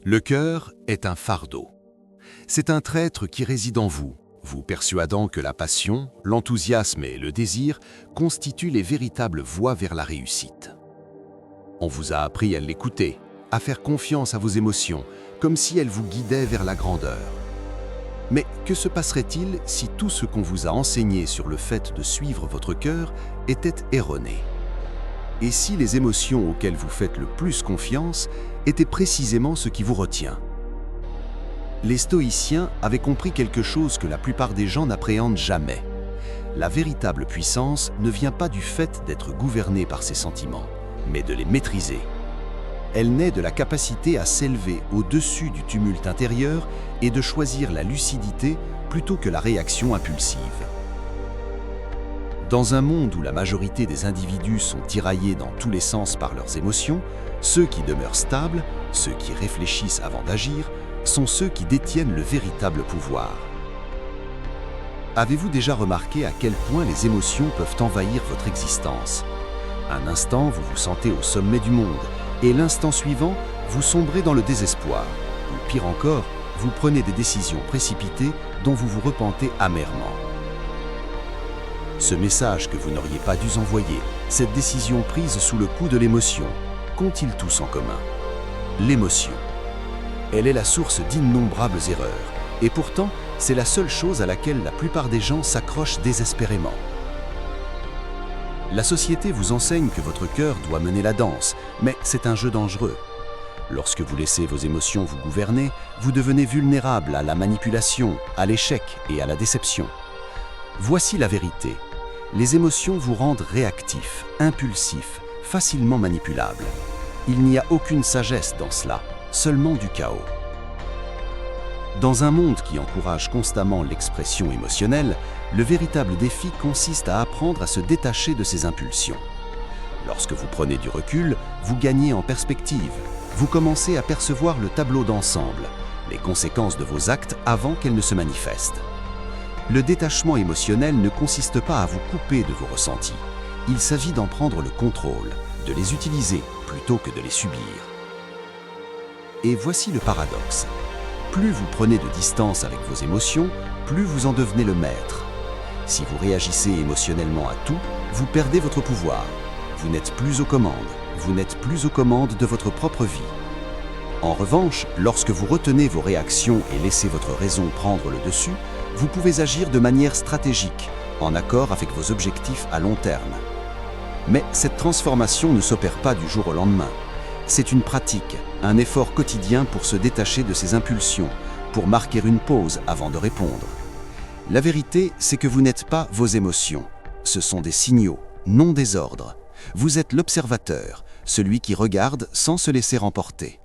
Le cœur est un fardeau. C'est un traître qui réside en vous, vous persuadant que la passion, l'enthousiasme et le désir constituent les véritables voies vers la réussite. On vous a appris à l'écouter, à faire confiance à vos émotions, comme si elles vous guidaient vers la grandeur. Mais que se passerait-il si tout ce qu'on vous a enseigné sur le fait de suivre votre cœur était erroné? Et si les émotions auxquelles vous faites le plus confiance étaient précisément ce qui vous retient? Les stoïciens avaient compris quelque chose que la plupart des gens n'appréhendent jamais. La véritable puissance ne vient pas du fait d'être gouverné par ses sentiments, mais de les maîtriser. Elle naît de la capacité à s'élever au-dessus du tumulte intérieur et de choisir la lucidité plutôt que la réaction impulsive. Dans un monde où la majorité des individus sont tiraillés dans tous les sens par leurs émotions, ceux qui demeurent stables, ceux qui réfléchissent avant d'agir, sont ceux qui détiennent le véritable pouvoir. Avez-vous déjà remarqué à quel point les émotions peuvent envahir votre existence? Un instant, vous vous sentez au sommet du monde, et l'instant suivant, vous sombrez dans le désespoir. Ou pire encore, vous prenez des décisions précipitées dont vous vous repentez amèrement. Ce message que vous n'auriez pas dû envoyer, cette décision prise sous le coup de l'émotion, qu'ont-ils tous en commun? L'émotion. Elle est la source d'innombrables erreurs, et pourtant, c'est la seule chose à laquelle la plupart des gens s'accrochent désespérément. La société vous enseigne que votre cœur doit mener la danse, mais c'est un jeu dangereux. Lorsque vous laissez vos émotions vous gouverner, vous devenez vulnérable à la manipulation, à l'échec et à la déception. Voici la vérité. Les émotions vous rendent réactif, impulsif, facilement manipulable. Il n'y a aucune sagesse dans cela, seulement du chaos. Dans un monde qui encourage constamment l'expression émotionnelle, le véritable défi consiste à apprendre à se détacher de ses impulsions. Lorsque vous prenez du recul, vous gagnez en perspective. Vous commencez à percevoir le tableau d'ensemble, les conséquences de vos actes avant qu'elles ne se manifestent. Le détachement émotionnel ne consiste pas à vous couper de vos ressentis. Il s'agit d'en prendre le contrôle, de les utiliser plutôt que de les subir. Et voici le paradoxe. Plus vous prenez de distance avec vos émotions, plus vous en devenez le maître. Si vous réagissez émotionnellement à tout, vous perdez votre pouvoir. Vous n'êtes plus aux commandes. Vous n'êtes plus aux commandes de votre propre vie. En revanche, lorsque vous retenez vos réactions et laissez votre raison prendre le dessus, vous pouvez agir de manière stratégique, en accord avec vos objectifs à long terme. Mais cette transformation ne s'opère pas du jour au lendemain. C'est une pratique, un effort quotidien pour se détacher de ses impulsions, pour marquer une pause avant de répondre. La vérité, c'est que vous n'êtes pas vos émotions. Ce sont des signaux, non des ordres. Vous êtes l'observateur, celui qui regarde sans se laisser emporter.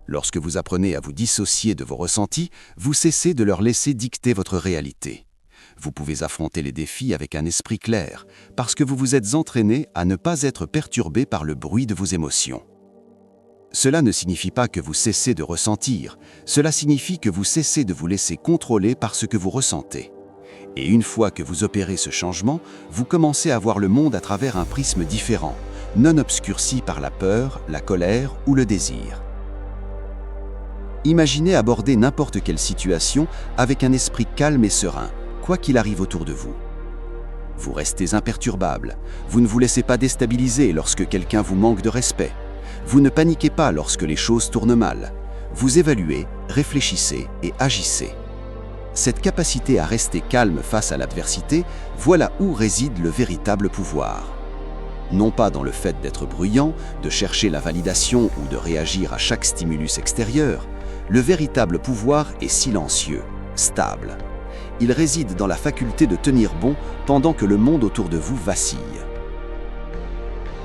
Lorsque vous apprenez à vous dissocier de vos ressentis, vous cessez de leur laisser dicter votre réalité. Vous pouvez affronter les défis avec un esprit clair, parce que vous vous êtes entraîné à ne pas être perturbé par le bruit de vos émotions. Cela ne signifie pas que vous cessez de ressentir, cela signifie que vous cessez de vous laisser contrôler par ce que vous ressentez. Et une fois que vous opérez ce changement, vous commencez à voir le monde à travers un prisme différent, non obscurci par la peur, la colère ou le désir. Imaginez aborder n'importe quelle situation avec un esprit calme et serein, quoi qu'il arrive autour de vous. Vous restez imperturbable, vous ne vous laissez pas déstabiliser lorsque quelqu'un vous manque de respect. Vous ne paniquez pas lorsque les choses tournent mal. Vous évaluez, réfléchissez et agissez. Cette capacité à rester calme face à l'adversité, voilà où réside le véritable pouvoir. Non pas dans le fait d'être bruyant, de chercher la validation ou de réagir à chaque stimulus extérieur. Le véritable pouvoir est silencieux, stable. Il réside dans la faculté de tenir bon pendant que le monde autour de vous vacille.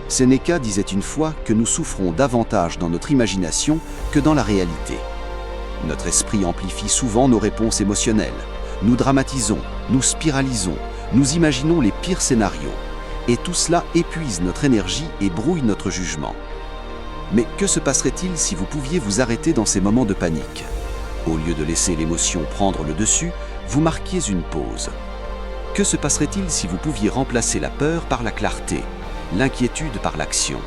Sénéca disait une fois que nous souffrons davantage dans notre imagination que dans la réalité. Notre esprit amplifie souvent nos réponses émotionnelles. Nous dramatisons, nous spiralisons, nous imaginons les pires scénarios. Et tout cela épuise notre énergie et brouille notre jugement. Mais que se passerait-il si vous pouviez vous arrêter dans ces moments de panique? Au lieu de laisser l'émotion prendre le dessus, vous marquiez une pause. Que se passerait-il si vous pouviez remplacer la peur par la clarté, l'inquiétude par l'action?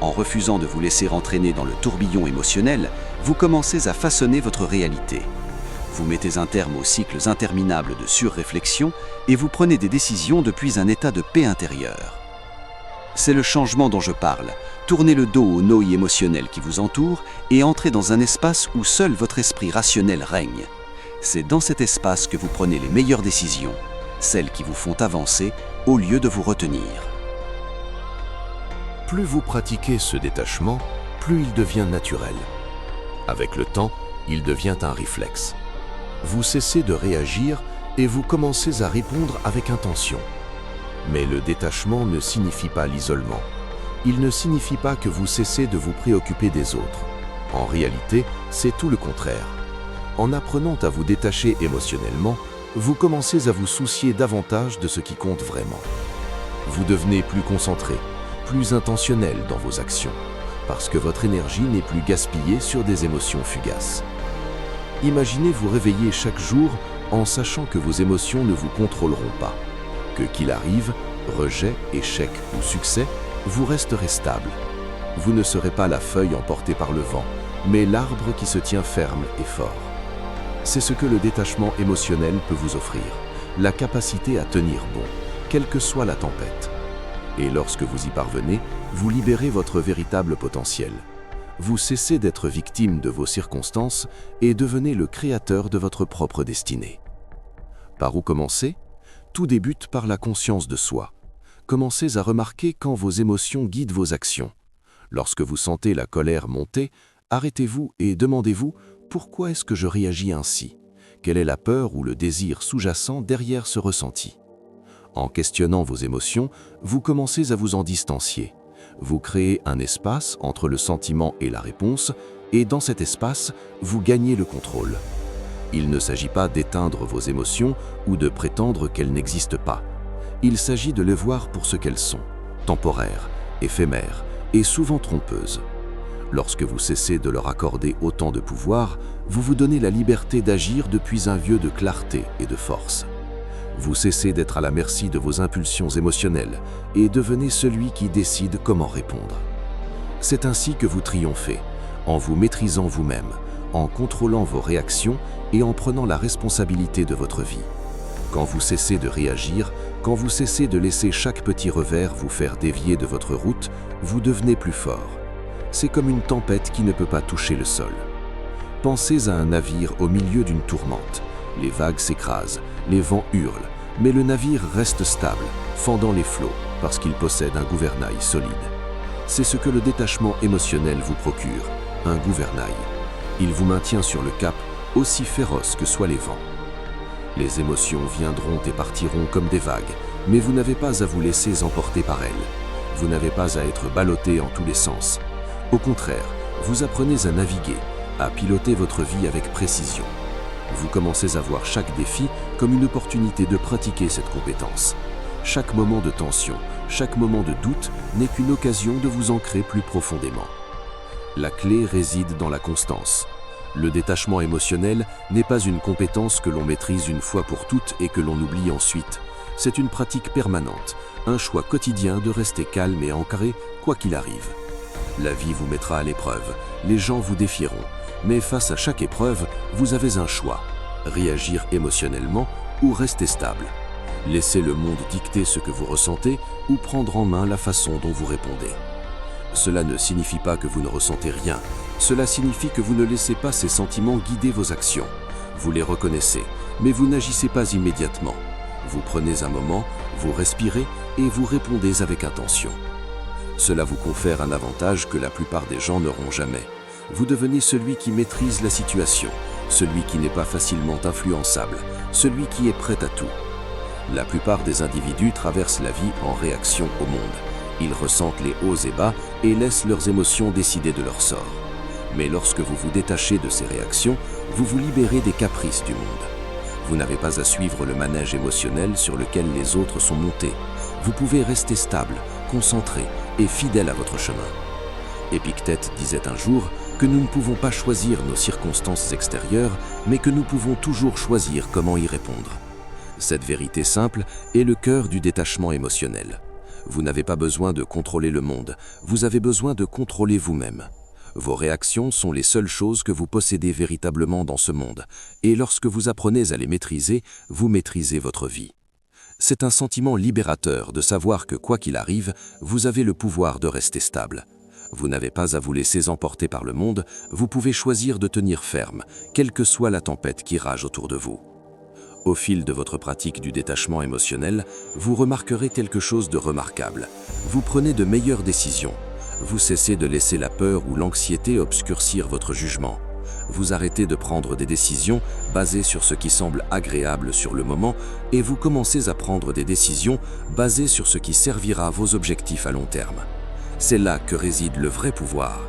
En refusant de vous laisser entraîner dans le tourbillon émotionnel, vous commencez à façonner votre réalité. Vous mettez un terme aux cycles interminables de surréflexion et vous prenez des décisions depuis un état de paix intérieure. C'est le changement dont je parle. Tournez le dos aux nouilles émotionnelles qui vous entourent et entrez dans un espace où seul votre esprit rationnel règne. C'est dans cet espace que vous prenez les meilleures décisions, celles qui vous font avancer au lieu de vous retenir. Plus vous pratiquez ce détachement, plus il devient naturel. Avec le temps, il devient un réflexe. Vous cessez de réagir et vous commencez à répondre avec intention. Mais le détachement ne signifie pas l'isolement. Il ne signifie pas que vous cessez de vous préoccuper des autres. En réalité, c'est tout le contraire. En apprenant à vous détacher émotionnellement, vous commencez à vous soucier davantage de ce qui compte vraiment. Vous devenez plus concentré, plus intentionnel dans vos actions, parce que votre énergie n'est plus gaspillée sur des émotions fugaces. Imaginez vous réveiller chaque jour en sachant que vos émotions ne vous contrôleront pas. Que qu'il arrive, rejet, échec ou succès, vous resterez stable. Vous ne serez pas la feuille emportée par le vent, mais l'arbre qui se tient ferme et fort. C'est ce que le détachement émotionnel peut vous offrir, la capacité à tenir bon, quelle que soit la tempête. Et lorsque vous y parvenez, vous libérez votre véritable potentiel. Vous cessez d'être victime de vos circonstances et devenez le créateur de votre propre destinée. Par où commencer ? Tout débute par la conscience de soi. Commencez à remarquer quand vos émotions guident vos actions. Lorsque vous sentez la colère monter, arrêtez-vous et demandez-vous « Pourquoi est-ce que je réagis ainsi ? Quelle est la peur ou le désir sous-jacent derrière ce ressenti ?» En questionnant vos émotions, vous commencez à vous en distancier. Vous créez un espace entre le sentiment et la réponse, et dans cet espace, vous gagnez le contrôle. Il ne s'agit pas d'éteindre vos émotions ou de prétendre qu'elles n'existent pas. Il s'agit de les voir pour ce qu'elles sont, temporaires, éphémères et souvent trompeuses. Lorsque vous cessez de leur accorder autant de pouvoir, vous vous donnez la liberté d'agir depuis un lieu de clarté et de force. Vous cessez d'être à la merci de vos impulsions émotionnelles et devenez celui qui décide comment répondre. C'est ainsi que vous triomphez, en vous maîtrisant vous-même, en contrôlant vos réactions et en prenant la responsabilité de votre vie. Quand vous cessez de réagir, quand vous cessez de laisser chaque petit revers vous faire dévier de votre route, vous devenez plus fort. C'est comme une tempête qui ne peut pas toucher le sol. Pensez à un navire au milieu d'une tourmente. Les vagues s'écrasent, les vents hurlent, mais le navire reste stable, fendant les flots, parce qu'il possède un gouvernail solide. C'est ce que le détachement émotionnel vous procure, un gouvernail. Il vous maintient sur le cap, aussi féroce que soient les vents. Les émotions viendront et partiront comme des vagues, mais vous n'avez pas à vous laisser emporter par elles. Vous n'avez pas à être ballotté en tous les sens. Au contraire, vous apprenez à naviguer, à piloter votre vie avec précision. Vous commencez à voir chaque défi comme une opportunité de pratiquer cette compétence. Chaque moment de tension, chaque moment de doute n'est qu'une occasion de vous ancrer plus profondément. La clé réside dans la constance. Le détachement émotionnel n'est pas une compétence que l'on maîtrise une fois pour toutes et que l'on oublie ensuite. C'est une pratique permanente, un choix quotidien de rester calme et ancré quoi qu'il arrive. La vie vous mettra à l'épreuve, les gens vous défieront, mais face à chaque épreuve, vous avez un choix, réagir émotionnellement ou rester stable. Laissez le monde dicter ce que vous ressentez ou prendre en main la façon dont vous répondez. Cela ne signifie pas que vous ne ressentez rien, cela signifie que vous ne laissez pas ces sentiments guider vos actions. Vous les reconnaissez, mais vous n'agissez pas immédiatement. Vous prenez un moment, vous respirez et vous répondez avec intention. Cela vous confère un avantage que la plupart des gens n'auront jamais. Vous devenez celui qui maîtrise la situation, celui qui n'est pas facilement influençable, celui qui est prêt à tout. La plupart des individus traversent la vie en réaction au monde. Ils ressentent les hauts et bas et laissent leurs émotions décider de leur sort. Mais lorsque vous vous détachez de ces réactions, vous vous libérez des caprices du monde. Vous n'avez pas à suivre le manège émotionnel sur lequel les autres sont montés. Vous pouvez rester stable, concentré et fidèle à votre chemin. Épictète disait un jour que nous ne pouvons pas choisir nos circonstances extérieures, mais que nous pouvons toujours choisir comment y répondre. Cette vérité simple est le cœur du détachement émotionnel. Vous n'avez pas besoin de contrôler le monde, vous avez besoin de contrôler vous-même. Vos réactions sont les seules choses que vous possédez véritablement dans ce monde, et lorsque vous apprenez à les maîtriser, vous maîtrisez votre vie. C'est un sentiment libérateur de savoir que quoi qu'il arrive, vous avez le pouvoir de rester stable. Vous n'avez pas à vous laisser emporter par le monde, vous pouvez choisir de tenir ferme, quelle que soit la tempête qui rage autour de vous. Au fil de votre pratique du détachement émotionnel, vous remarquerez quelque chose de remarquable. Vous prenez de meilleures décisions. Vous cessez de laisser la peur ou l'anxiété obscurcir votre jugement. Vous arrêtez de prendre des décisions basées sur ce qui semble agréable sur le moment et vous commencez à prendre des décisions basées sur ce qui servira vos objectifs à long terme. C'est là que réside le vrai pouvoir.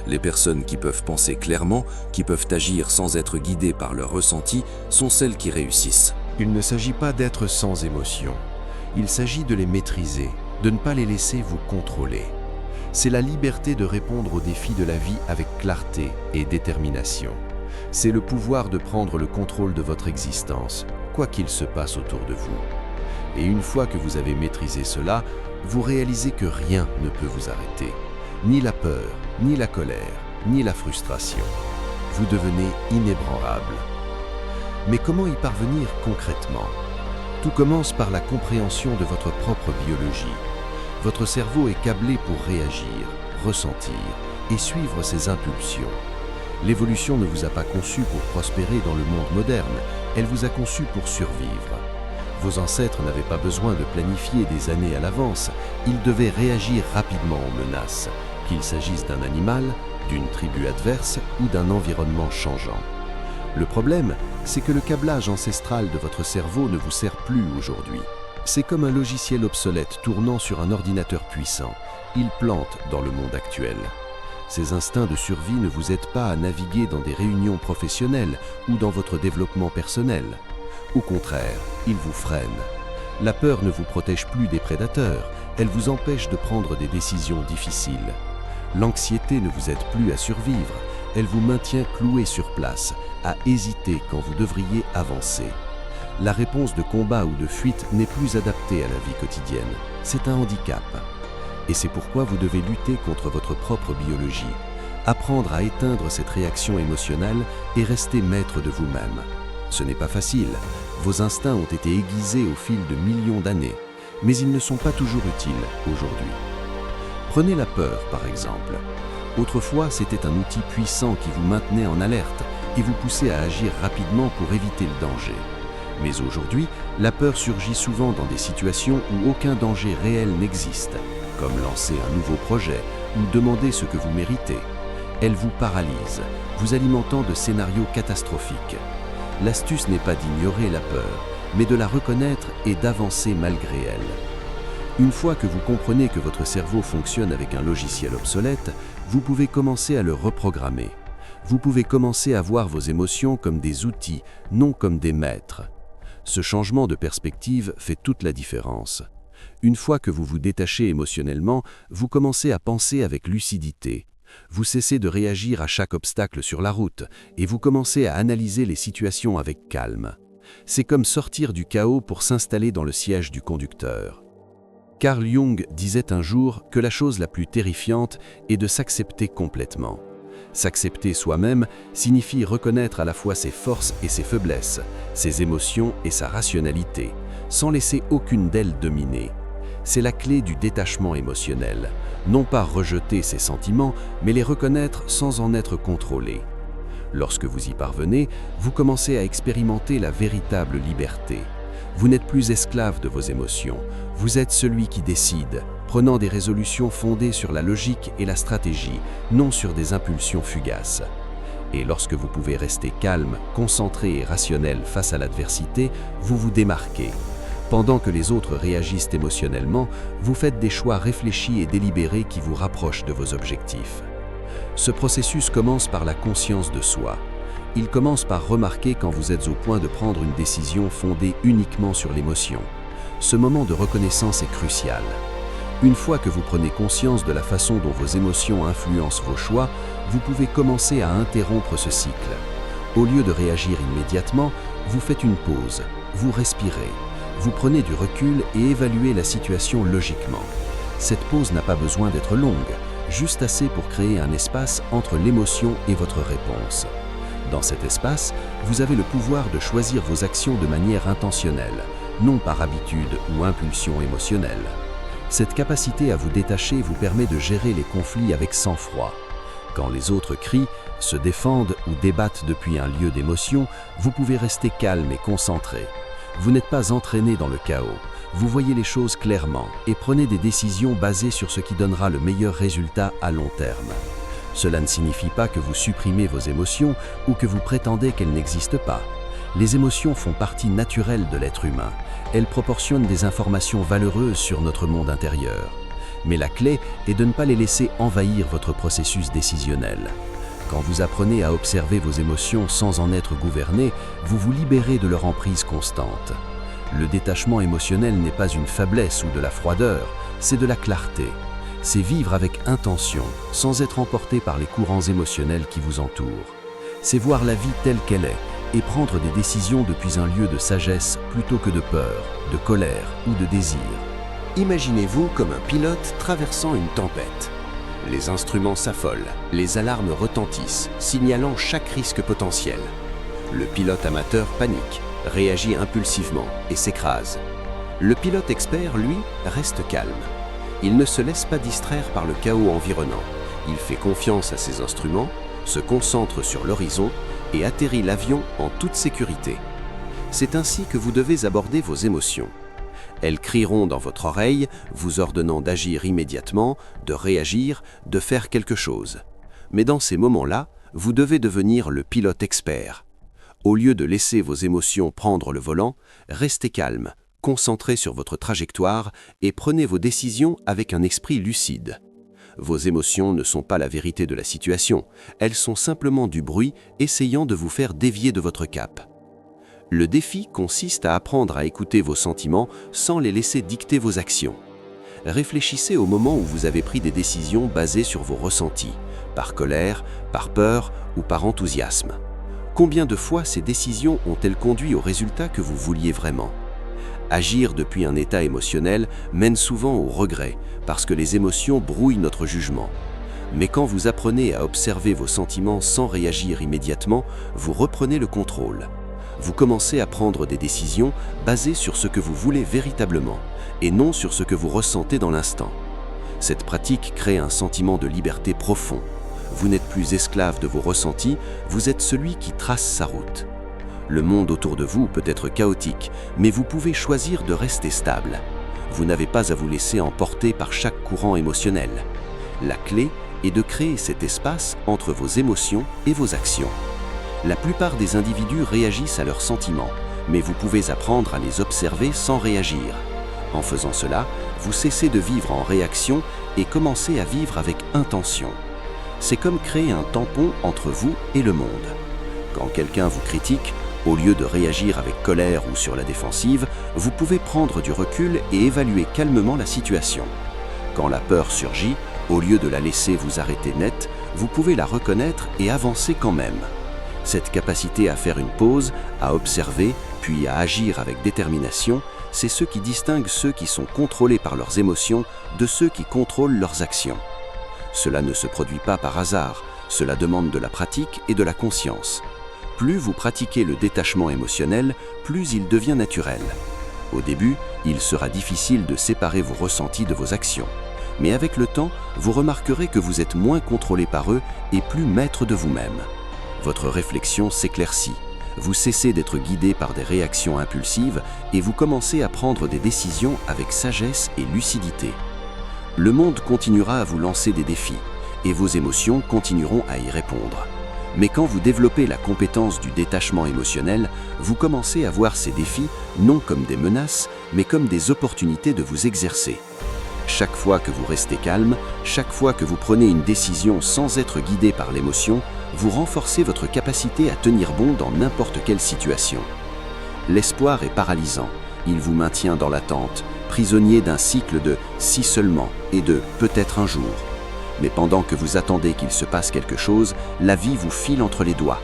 Les personnes qui peuvent penser clairement, qui peuvent agir sans être guidées par leurs ressentis, sont celles qui réussissent. Il ne s'agit pas d'être sans émotion. Il s'agit de les maîtriser, de ne pas les laisser vous contrôler. C'est la liberté de répondre aux défis de la vie avec clarté et détermination. C'est le pouvoir de prendre le contrôle de votre existence, quoi qu'il se passe autour de vous. Et une fois que vous avez maîtrisé cela, vous réalisez que rien ne peut vous arrêter. Ni la peur, ni la colère, ni la frustration. Vous devenez inébranlable. Mais comment y parvenir concrètement? Tout commence par la compréhension de votre propre biologie. Votre cerveau est câblé pour réagir, ressentir et suivre ses impulsions. L'évolution ne vous a pas conçu pour prospérer dans le monde moderne, elle vous a conçu pour survivre. Vos ancêtres n'avaient pas besoin de planifier des années à l'avance, ils devaient réagir rapidement aux menaces, qu'il s'agisse d'un animal, d'une tribu adverse ou d'un environnement changeant. Le problème, c'est que le câblage ancestral de votre cerveau ne vous sert plus aujourd'hui. C'est comme un logiciel obsolète tournant sur un ordinateur puissant. Il plante dans le monde actuel. Ces instincts de survie ne vous aident pas à naviguer dans des réunions professionnelles ou dans votre développement personnel. Au contraire, ils vous freinent. La peur ne vous protège plus des prédateurs, elle vous empêche de prendre des décisions difficiles. L'anxiété ne vous aide plus à survivre, elle vous maintient cloué sur place, à hésiter quand vous devriez avancer. La réponse de combat ou de fuite n'est plus adaptée à la vie quotidienne, c'est un handicap. Et c'est pourquoi vous devez lutter contre votre propre biologie, apprendre à éteindre cette réaction émotionnelle et rester maître de vous-même. Ce n'est pas facile, vos instincts ont été aiguisés au fil de millions d'années, mais ils ne sont pas toujours utiles aujourd'hui. Prenez la peur, par exemple. Autrefois, c'était un outil puissant qui vous maintenait en alerte et vous poussait à agir rapidement pour éviter le danger. Mais aujourd'hui, la peur surgit souvent dans des situations où aucun danger réel n'existe, comme lancer un nouveau projet ou demander ce que vous méritez. Elle vous paralyse, vous alimentant de scénarios catastrophiques. L'astuce n'est pas d'ignorer la peur, mais de la reconnaître et d'avancer malgré elle. Une fois que vous comprenez que votre cerveau fonctionne avec un logiciel obsolète, vous pouvez commencer à le reprogrammer. Vous pouvez commencer à voir vos émotions comme des outils, non comme des maîtres. Ce changement de perspective fait toute la différence. Une fois que vous vous détachez émotionnellement, vous commencez à penser avec lucidité. Vous cessez de réagir à chaque obstacle sur la route et vous commencez à analyser les situations avec calme. C'est comme sortir du chaos pour s'installer dans le siège du conducteur. Carl Jung disait un jour que la chose la plus terrifiante est de s'accepter complètement. S'accepter soi-même signifie reconnaître à la fois ses forces et ses faiblesses, ses émotions et sa rationalité, sans laisser aucune d'elles dominer. C'est la clé du détachement émotionnel. Non pas rejeter ses sentiments, mais les reconnaître sans en être contrôlé. Lorsque vous y parvenez, vous commencez à expérimenter la véritable liberté. Vous n'êtes plus esclave de vos émotions, vous êtes celui qui décide, prenant des résolutions fondées sur la logique et la stratégie, non sur des impulsions fugaces. Et lorsque vous pouvez rester calme, concentré et rationnel face à l'adversité, vous vous démarquez. Pendant que les autres réagissent émotionnellement, vous faites des choix réfléchis et délibérés qui vous rapprochent de vos objectifs. Ce processus commence par la conscience de soi. Il commence par remarquer quand vous êtes au point de prendre une décision fondée uniquement sur l'émotion. Ce moment de reconnaissance est crucial. Une fois que vous prenez conscience de la façon dont vos émotions influencent vos choix, vous pouvez commencer à interrompre ce cycle. Au lieu de réagir immédiatement, vous faites une pause, vous respirez, vous prenez du recul et évaluez la situation logiquement. Cette pause n'a pas besoin d'être longue, juste assez pour créer un espace entre l'émotion et votre réponse. Dans cet espace, vous avez le pouvoir de choisir vos actions de manière intentionnelle, non par habitude ou impulsion émotionnelle. Cette capacité à vous détacher vous permet de gérer les conflits avec sang-froid. Quand les autres crient, se défendent ou débattent depuis un lieu d'émotion, vous pouvez rester calme et concentré. Vous n'êtes pas entraîné dans le chaos. Vous voyez les choses clairement et prenez des décisions basées sur ce qui donnera le meilleur résultat à long terme. Cela ne signifie pas que vous supprimez vos émotions ou que vous prétendez qu'elles n'existent pas. Les émotions font partie naturelle de l'être humain. Elles proportionnent des informations valeureuses sur notre monde intérieur. Mais la clé est de ne pas les laisser envahir votre processus décisionnel. Quand vous apprenez à observer vos émotions sans en être gouverné, vous vous libérez de leur emprise constante. Le détachement émotionnel n'est pas une faiblesse ou de la froideur, c'est de la clarté. C'est vivre avec intention, sans être emporté par les courants émotionnels qui vous entourent. C'est voir la vie telle qu'elle est et prendre des décisions depuis un lieu de sagesse plutôt que de peur, de colère ou de désir. Imaginez-vous comme un pilote traversant une tempête. Les instruments s'affolent, les alarmes retentissent, signalant chaque risque potentiel. Le pilote amateur panique, réagit impulsivement et s'écrase. Le pilote expert, lui, reste calme. Il ne se laisse pas distraire par le chaos environnant. Il fait confiance à ses instruments, se concentre sur l'horizon et atterrit l'avion en toute sécurité. C'est ainsi que vous devez aborder vos émotions. Elles crieront dans votre oreille, vous ordonnant d'agir immédiatement, de réagir, de faire quelque chose. Mais dans ces moments-là, vous devez devenir le pilote expert. Au lieu de laisser vos émotions prendre le volant, restez calme, concentrez sur votre trajectoire et prenez vos décisions avec un esprit lucide. Vos émotions ne sont pas la vérité de la situation, elles sont simplement du bruit essayant de vous faire dévier de votre cap. Le défi consiste à apprendre à écouter vos sentiments sans les laisser dicter vos actions. Réfléchissez au moment où vous avez pris des décisions basées sur vos ressentis, par colère, par peur ou par enthousiasme. Combien de fois ces décisions ont-elles conduit au résultat que vous vouliez vraiment ? Agir depuis un état émotionnel mène souvent au regret, parce que les émotions brouillent notre jugement. Mais quand vous apprenez à observer vos sentiments sans réagir immédiatement, vous reprenez le contrôle. Vous commencez à prendre des décisions basées sur ce que vous voulez véritablement, et non sur ce que vous ressentez dans l'instant. Cette pratique crée un sentiment de liberté profond. Vous n'êtes plus esclave de vos ressentis, vous êtes celui qui trace sa route. Le monde autour de vous peut être chaotique, mais vous pouvez choisir de rester stable. Vous n'avez pas à vous laisser emporter par chaque courant émotionnel. La clé est de créer cet espace entre vos émotions et vos actions. La plupart des individus réagissent à leurs sentiments, mais vous pouvez apprendre à les observer sans réagir. En faisant cela, vous cessez de vivre en réaction et commencez à vivre avec intention. C'est comme créer un tampon entre vous et le monde. Quand quelqu'un vous critique, au lieu de réagir avec colère ou sur la défensive, vous pouvez prendre du recul et évaluer calmement la situation. Quand la peur surgit, au lieu de la laisser vous arrêter net, vous pouvez la reconnaître et avancer quand même. Cette capacité à faire une pause, à observer, puis à agir avec détermination, c'est ce qui distingue ceux qui sont contrôlés par leurs émotions de ceux qui contrôlent leurs actions. Cela ne se produit pas par hasard, cela demande de la pratique et de la conscience. Plus vous pratiquez le détachement émotionnel, plus il devient naturel. Au début, il sera difficile de séparer vos ressentis de vos actions. Mais avec le temps, vous remarquerez que vous êtes moins contrôlé par eux et plus maître de vous-même. Votre réflexion s'éclaircit. Vous cessez d'être guidé par des réactions impulsives et vous commencez à prendre des décisions avec sagesse et lucidité. Le monde continuera à vous lancer des défis et vos émotions continueront à y répondre. Mais quand vous développez la compétence du détachement émotionnel, vous commencez à voir ces défis non comme des menaces, mais comme des opportunités de vous exercer. Chaque fois que vous restez calme, chaque fois que vous prenez une décision sans être guidé par l'émotion, vous renforcez votre capacité à tenir bon dans n'importe quelle situation. L'espoir est paralysant, il vous maintient dans l'attente, prisonnier d'un cycle de « si seulement » et de « peut-être un jour ». Mais pendant que vous attendez qu'il se passe quelque chose, la vie vous file entre les doigts.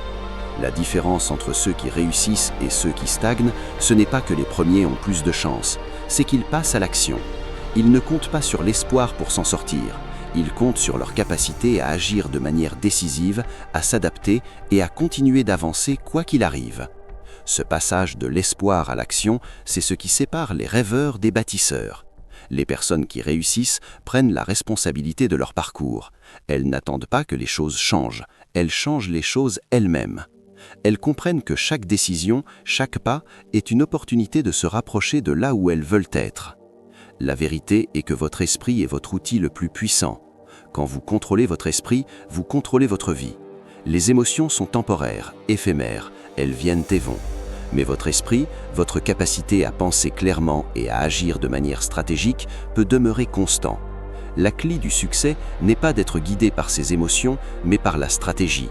La différence entre ceux qui réussissent et ceux qui stagnent, ce n'est pas que les premiers ont plus de chance, c'est qu'ils passent à l'action. Ils ne comptent pas sur l'espoir pour s'en sortir, Ils comptent sur leur capacité à agir de manière décisive, à s'adapter et à continuer d'avancer quoi qu'il arrive. Ce passage de l'espoir à l'action, c'est ce qui sépare les rêveurs des bâtisseurs. Les personnes qui réussissent prennent la responsabilité de leur parcours. Elles n'attendent pas que les choses changent, elles changent les choses elles-mêmes. Elles comprennent que chaque décision, chaque pas, est une opportunité de se rapprocher de là où elles veulent être. La vérité est que votre esprit est votre outil le plus puissant. Quand vous contrôlez votre esprit, vous contrôlez votre vie. Les émotions sont temporaires, éphémères, elles viennent et vont. Mais votre esprit, votre capacité à penser clairement et à agir de manière stratégique peut demeurer constant. La clé du succès n'est pas d'être guidé par ses émotions, mais par la stratégie.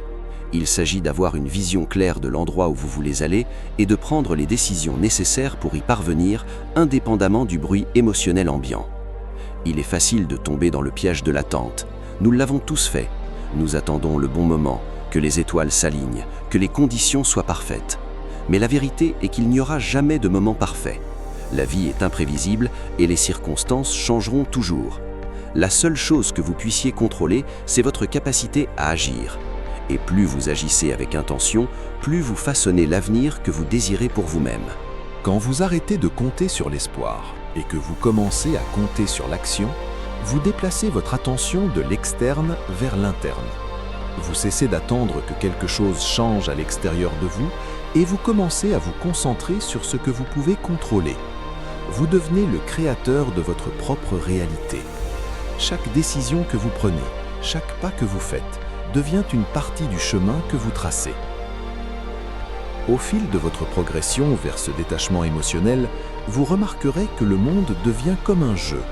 Il s'agit d'avoir une vision claire de l'endroit où vous voulez aller et de prendre les décisions nécessaires pour y parvenir, indépendamment du bruit émotionnel ambiant. Il est facile de tomber dans le piège de l'attente. Nous l'avons tous fait. Nous attendons le bon moment, que les étoiles s'alignent, que les conditions soient parfaites. Mais la vérité est qu'il n'y aura jamais de moment parfait. La vie est imprévisible et les circonstances changeront toujours. La seule chose que vous puissiez contrôler, c'est votre capacité à agir. Et plus vous agissez avec intention, plus vous façonnez l'avenir que vous désirez pour vous-même. Quand vous arrêtez de compter sur l'espoir et que vous commencez à compter sur l'action, vous déplacez votre attention de l'externe vers l'interne. Vous cessez d'attendre que quelque chose change à l'extérieur de vous et vous commencez à vous concentrer sur ce que vous pouvez contrôler. Vous devenez le créateur de votre propre réalité. Chaque décision que vous prenez, chaque pas que vous faites, devient une partie du chemin que vous tracez. Au fil de votre progression vers ce détachement émotionnel, vous remarquerez que le monde devient comme un jeu.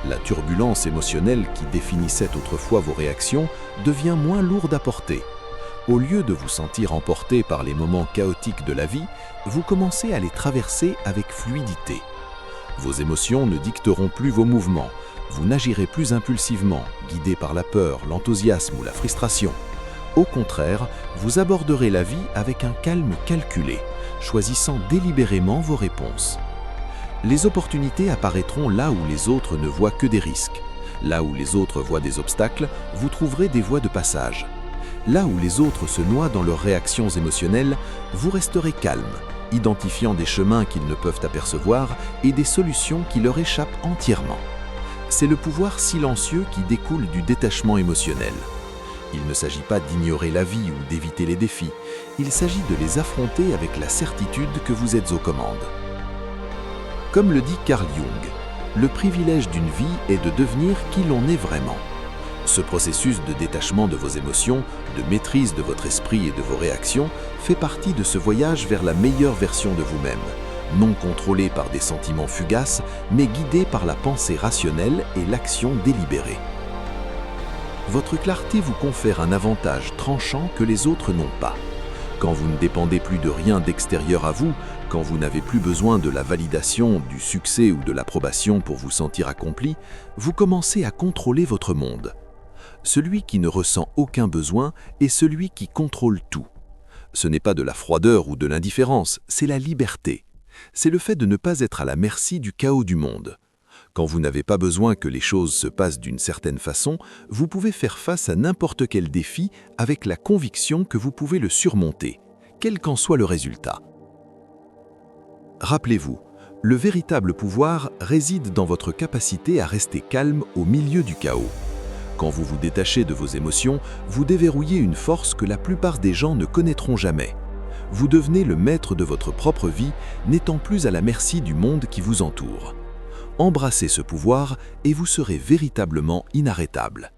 La turbulence émotionnelle qui définissait autrefois vos réactions devient moins lourde à porter. Au lieu de vous sentir emporté par les moments chaotiques de la vie, vous commencez à les traverser avec fluidité. Vos émotions ne dicteront plus vos mouvements. Vous n'agirez plus impulsivement, guidé par la peur, l'enthousiasme ou la frustration. Au contraire, vous aborderez la vie avec un calme calculé, choisissant délibérément vos réponses. Les opportunités apparaîtront là où les autres ne voient que des risques. Là où les autres voient des obstacles, vous trouverez des voies de passage. Là où les autres se noient dans leurs réactions émotionnelles, vous resterez calme, identifiant des chemins qu'ils ne peuvent apercevoir et des solutions qui leur échappent entièrement. C'est le pouvoir silencieux qui découle du détachement émotionnel. Il ne s'agit pas d'ignorer la vie ou d'éviter les défis, il s'agit de les affronter avec la certitude que vous êtes aux commandes. Comme le dit Carl Jung, le privilège d'une vie est de devenir qui l'on est vraiment. Ce processus de détachement de vos émotions, de maîtrise de votre esprit et de vos réactions fait partie de ce voyage vers la meilleure version de vous-même, non contrôlé par des sentiments fugaces, mais guidé par la pensée rationnelle et l'action délibérée. Votre clarté vous confère un avantage tranchant que les autres n'ont pas. Quand vous ne dépendez plus de rien d'extérieur à vous, quand vous n'avez plus besoin de la validation, du succès ou de l'approbation pour vous sentir accompli, vous commencez à contrôler votre monde. Celui qui ne ressent aucun besoin est celui qui contrôle tout. Ce n'est pas de la froideur ou de l'indifférence, c'est la liberté. C'est le fait de ne pas être à la merci du chaos du monde. Quand vous n'avez pas besoin que les choses se passent d'une certaine façon, vous pouvez faire face à n'importe quel défi avec la conviction que vous pouvez le surmonter, quel qu'en soit le résultat. Rappelez-vous, le véritable pouvoir réside dans votre capacité à rester calme au milieu du chaos. Quand vous vous détachez de vos émotions, vous déverrouillez une force que la plupart des gens ne connaîtront jamais. Vous devenez le maître de votre propre vie, n'étant plus à la merci du monde qui vous entoure. Embrassez ce pouvoir et vous serez véritablement inarrêtable.